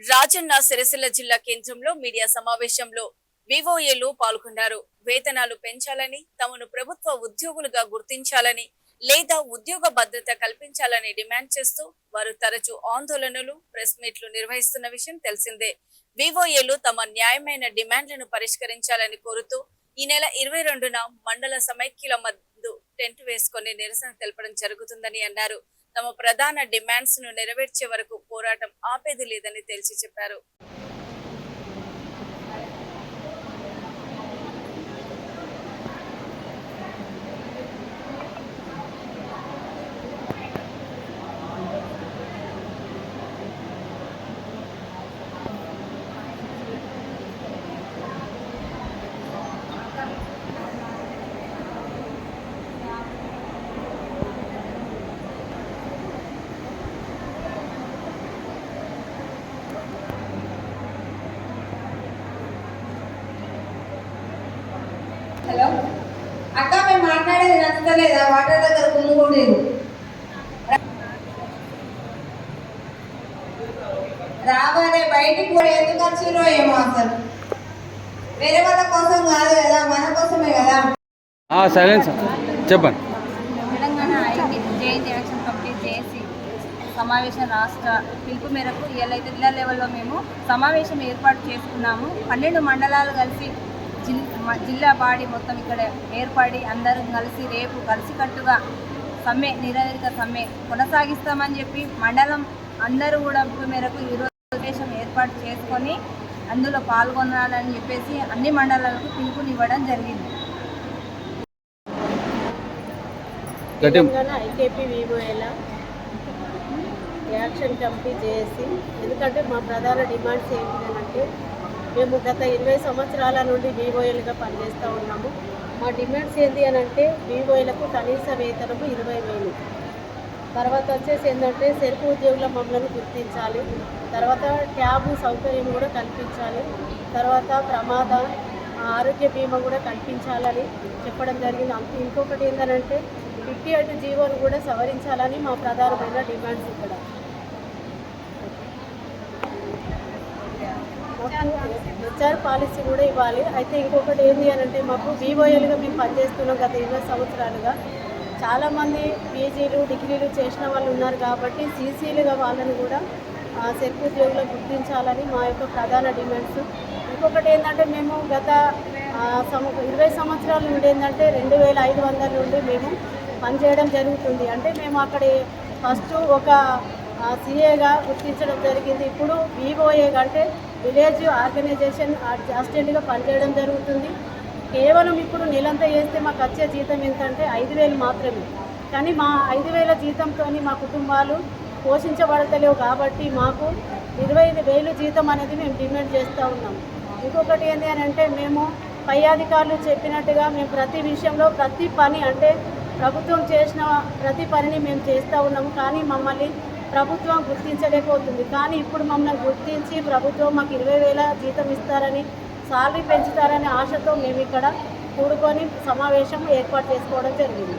రాజన్న సిరిసిల్ల జిల్లా కేంద్రంలో మీడియా సమావేశంలో వివోఏలు పాల్గొన్నారు. వేతనాలు పెంచాలని, తమను ప్రభుత్వ ఉద్యోగులుగా గుర్తించాలని లేదా ఉద్యోగ భద్రత కల్పించాలని డిమాండ్ చేస్తూ వారు తరచూ ఆందోళనలు, ప్రెస్ మీట్లు నిర్వహిస్తున్న విషయం తెలిసిందే. వివోఏలు తమ న్యాయమైన డిమాండ్లను పరిష్కరించాలని కోరుతూ ఈ నెల 22న మండల సమైక్యుల మధ్య టెంట్ వేసుకుని నిరసన తెలపడం జరుగుతుందని అన్నారు. తమ ప్రధాన డిమాండ్స్ ను నెరవేర్చే వరకు పోరాటం ఆపేది లేదని తేల్చి చెప్పారు. హలో అక్క, మేము మాట్లాడేది నచ్చలేదా? వాటర్ దగ్గర కొనుక్కోలేదు, రావాలే బయటికి కూడా ఎందుకు వచ్చిరో ఏమో. అసలు వేరే వాళ్ళ కోసం కాదు కదా, మన కోసమే కదా. సైలెన్స్ చెప్పండి. Telangana IT JAC action committee JAC సమావేశం రాష్ట్ర పిలుపు మేరకు ఇవాళైతే జిల్లా లెవెల్లో మేము సమావేశం ఏర్పాటు చేసుకున్నాము. 12 మండలాలు కలిసి జిల్లా బాడీ మొత్తం ఇక్కడ ఏర్పడి అందరూ కలిసి రేపు కలిసికట్టుగా సమ్మె, నిరవధిక సమ్మె కొనసాగిస్తామని చెప్పి మండలం అందరూ కూడా పిలుపు మేరకు ఈరోజు సమావేశం ఏర్పాటు చేసుకొని అందులో పాల్గొనాలని చెప్పేసి అన్ని మండలాలకు పిలుపునివ్వడం జరిగింది. తెలంగాణ ఐకేపీ వివోఏల యాక్షన్ కమిటీ జేఏసీ, ఎందుకంటే మా ప్రధాన డిమాండ్స్ ఏంటిదంటే మేము గత 20 సంవత్సరాల నుండి వివోఏలుగా పనిచేస్తూ ఉన్నాము. మా డిమాండ్స్ ఏంటి అని అంటే వివోఏలకు కనీస వేతనము 20,000, తర్వాత వచ్చేసి ఏంటంటే సెల్ఫ్ ఉద్యోగుల మమ్మల్ని గుర్తించాలి, తర్వాత ట్యాబు సౌకర్యం కూడా కల్పించాలి, తర్వాత ప్రమాద ఆరోగ్య బీమా కూడా కల్పించాలని చెప్పడం జరిగింది. ఇంకొకటి ఏంటంటే 58 జీవోను కూడా సవరించాలని మా ప్రధానమైన డిమాండ్స్ ఇక్కడ. హెచ్ఆర్ పాలసీ కూడా ఇవ్వాలి. అయితే ఇంకొకటి ఏంటి అని అంటే మాకు వివోఏలుగా మేము పనిచేస్తున్నాం గత 20 సంవత్సరాలుగా. చాలామంది పీజీలు, డిగ్రీలు చేసిన వాళ్ళు ఉన్నారు కాబట్టి సీసీలుగా వాళ్ళని కూడా సెల్ఫ్ ఉద్యోగులకు గుర్తించాలని మా యొక్క ప్రధాన డిమాండ్స్. ఇంకొకటి ఏంటంటే మేము గత 20 సంవత్సరాల నుండి ఏంటంటే 2,500 నుండి మేము పనిచేయడం జరుగుతుంది. అంటే మేము అక్కడ ఫస్ట్ ఒక సిఏగా గుర్తించడం జరిగింది. ఇప్పుడు వివోఏ అంటే విలేజ్ ఆర్గనైజేషన్ అసిస్టెంట్గా పనిచేయడం జరుగుతుంది. కేవలం ఇప్పుడు నెలంతా చేస్తే మాకు వచ్చే జీతం ఎంతంటే 5,000 మాత్రమే. కానీ మా 5,000 జీతంతో మా కుటుంబాలు పోషించబడతలేవు కాబట్టి మాకు 25,000 జీతం అనేది మేము డిమాండ్ చేస్తూ ఉన్నాం. ఇంకొకటి ఏంటి అని అంటే మేము పై అధికారులు చెప్పినట్టుగా మేము ప్రతి విషయంలో ప్రతి పని అంటే ప్రభుత్వం చేసిన ప్రతి పనిని మేము చేస్తూ ఉన్నాము. కానీ మమ్మల్ని ప్రభుత్వం గుర్తించలేకపోతుంది. కానీ ఇప్పుడు మమ్మల్ని గుర్తించి ప్రభుత్వం మాకు 20,000 జీతం ఇస్తారని, సాలరీ పెంచుతారనే ఆశతో మేము ఇక్కడ కూడుకొని సమావేశం ఏర్పాటు చేసుకోవడం జరిగింది.